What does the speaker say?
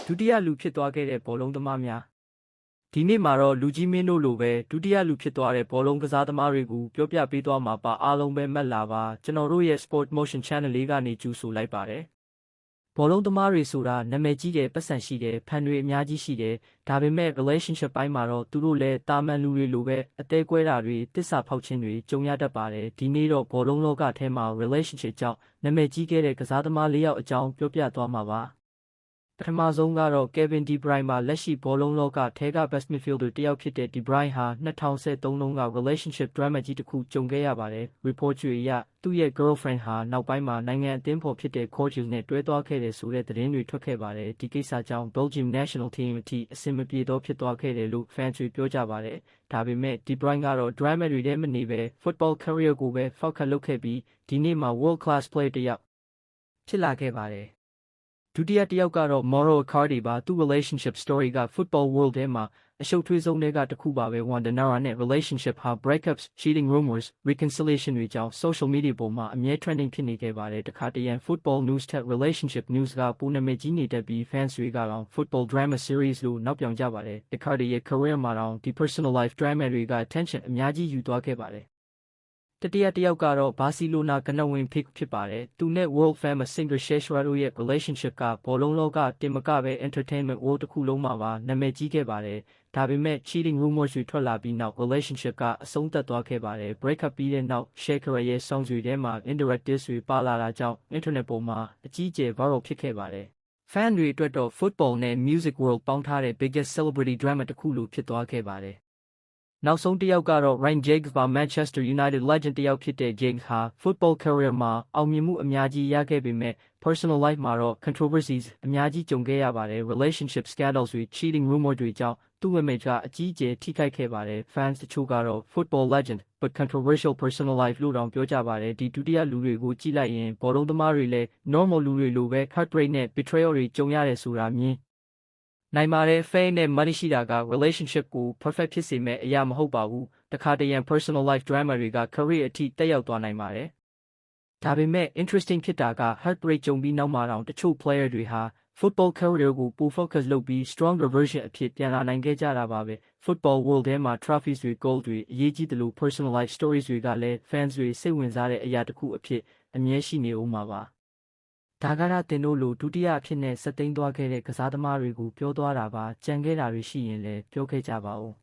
ဒုတိယလူဖြစ်သွားခဲ့တဲ့ဘောလုံးသမားများဒီနေ့မှာတော့လူကြီးမင်းတို့လိုပဲဒုတိယလူဖြစ်သွားတဲ့ဘောလုံးကစားသမားတွေကိုပြောပြပေးသွားမှာပါအားလုံးပဲမှတ်လာပါကျွန်တော်တို့ရဲ့ Sport Motion Channel လေးကနေကြိုဆိုလိုက်ပါတယ်ဘောလုံးသမားတွေဆိုတာနာမည်ကြီးတယ်ပတ်စံရှိတယ်ဖန်တွေအများကြီးရှိတယ်ဒါပေမဲ့ relationship ပိုင်းမှာတော့သူတို့လည်းတာမန်လူတွေလိုပဲအသေးကွဲတာတွေတစ္ဆာဖောက်ခြင်းတွေကြုံရတတ်ပါတယ်ဒီနေ့တော့ဘောလုံးလောကထဲမှာ relationship ကြောင့်နာမည်ကြီးခဲ့တဲ့ကစားသမား၄ယောက်အကြောင်းပြောပြသွားမှာပါပထမဆုံးကတော့ Kevin De Bruyne မှာလက်ရှိဘောလုံးလောကထဲက best midfielder တယောက်ဖြစ်တဲ့ De Bruyne ဟာ2013တုန်းက relationship drama ကြီးတစ်ခုကြုံခဲ့ရပါတယ် report တွေအရသူ့ရဲ့ girlfriend ဟာနောက်ပိုင်းမှာနိုင်ငံအသင်းဖော်ဖြစ်တဲ့ Courtois နဲ့တွဲသွားခဲ့တယ်ဆိုတဲ့သတင်းတွေထွက်ခဲ့ပါတယ်ဒီကိစ္စကြောင့် Belgium national team အထိအဆင်မပြေတော့ဖြစ်သွားခဲ့တယ်လို့ fans တွေပြောကြပါတယ်ဒါပေမဲ့ De Bruyne ကတော့ drama တွေထဲမနေပဲ football career ကိုပဲ focus လုပ်ခဲ့ပြီးဒီနေ့မှာ world class player တယောက်ဖြစ်လာခဲ့ပါတယ်ဒုတိယတစ်ယောက်ကတော့ Mauro Icardi ပါသူ့ relationship story က football world ထဲမှာအရှုပ်ထွေးဆုံးတွေကတစ်ခုပါပဲ Wandonara နဲ့ relationship ဟာ breakups, cheating rumors, reconciliation တွေကြောင့် social media ပေါ်မှာအမြဲ trending ဖြစ်နေခဲ့ပါတယ်တခါတရံ football news ထက် relationship news ကပိုနာမည်ကြီးနေတတ်ပြီး fans တွေကတော့ football drama series လို့နောက်ပြောင်ကြပါတယ် Icardi ရဲ့ career မှာတော့ဒီ personal life drama တွေက attention အများကြီးယူသွားခဲ့ပါတယ်တတိယတစ်ယောက်ကတော့ဘာစီလိုနာကနဝင်ဖိဖြစ်ပါတယ်သူနဲ့ world famous singer Shakira တို့ရဲ့ relationship ကဘောလုံးလောကတင်မကပဲ entertainment world တစ်ခုလုံးမှာပါနာမည်ကြီးခဲ့ပါတယ်ဒါပေမဲ့ cheating rumors တွေထွက်လာပြီးနောက် relationship ကအဆုံးသတ်သွားခဲ့ပါတယ် break up ပြီးတဲ့နောက် Shakira ရဲ့ songs တွေထဲမှာ indirect diss တွေပါလာတာကြောင့် internet ပေါ်မှာအကြီးအကျယ် viral ဖြစ်ခဲ့ပါတယ် fan တွေအတွက်တော့ football နဲ့ music world ပေါင်းထားတဲ့ biggest celebrity drama တစ်ခုလိုဖြစ်သွားခဲ့ပါတယ်နောက်ဆုံးတစ်ယောက်ကတော့ Ryan Giggs ပါ Manchester United legend တစ်ယောက်ဖြစ်တဲ့ Giggs ဟာ football career မှာအောင်မြင်မှုအများကြီးရခဲ့ပေမဲ့ personal life မှာတော့ controversies အများကြီးကြုံခဲ့ရပါတယ် relationship scandals တွေ cheating rumor တွေကြောင့်သူ့ image ကအကြီးအကျယ်ထိခိုက်ခဲ့ပါတယ် fans တချို့ကတော့ football legend but controversial personal life လို့တောင်ပြောကြပါတယ်ဒီဒုတိယလူတွေကိုကြည့်လိုက်ရင်ဘောလုံးသမားတွေလည်း normal လူတွေလိုပဲ heartbreak နဲ့ betrayal တွေကြုံရတယ်ဆိုတာမြင်နိုင်ပါတယ် fame နဲ့ money ရှိတာက relationship ကို perfect ဖြစ်စေမဲ့အရာမဟုတ်ပါဘူးတခါတရံ personal life drama တွေက career အထိတက်ရောက်သွားနိုင်ပါတယ်ဒါပေမဲ့ interesting ဖြစ်တာက heartbreak ကြုံပြီးနောက်မှာတောင်တချို့ player တွေဟာ football career ကိုပို focus လုပ်ပြီး stronger version အဖြစ်ပြန်လာနိုင်ခဲ့ကြတာပါပဲ football world ထဲမှာ trophies တွေ goal တွေအရေးကြီးတယ်လို့ personal life stories တွေကလည်း fans တွေစိတ်ဝင်စားတဲ့အရာတစ်ခုအဖြစ်အမြဲရှိနေဦးမှာပါဒါကတင်တို့လိုဒုတိယအဖြစ်နဲ့စက်သိမ်းသွားခဲ့တဲ့ကစားသမားတွေကိုပြောသွားတာပါကြံခဲ့တာတွေရှိရင်လည်းပြောခဲ့ကြပါဦး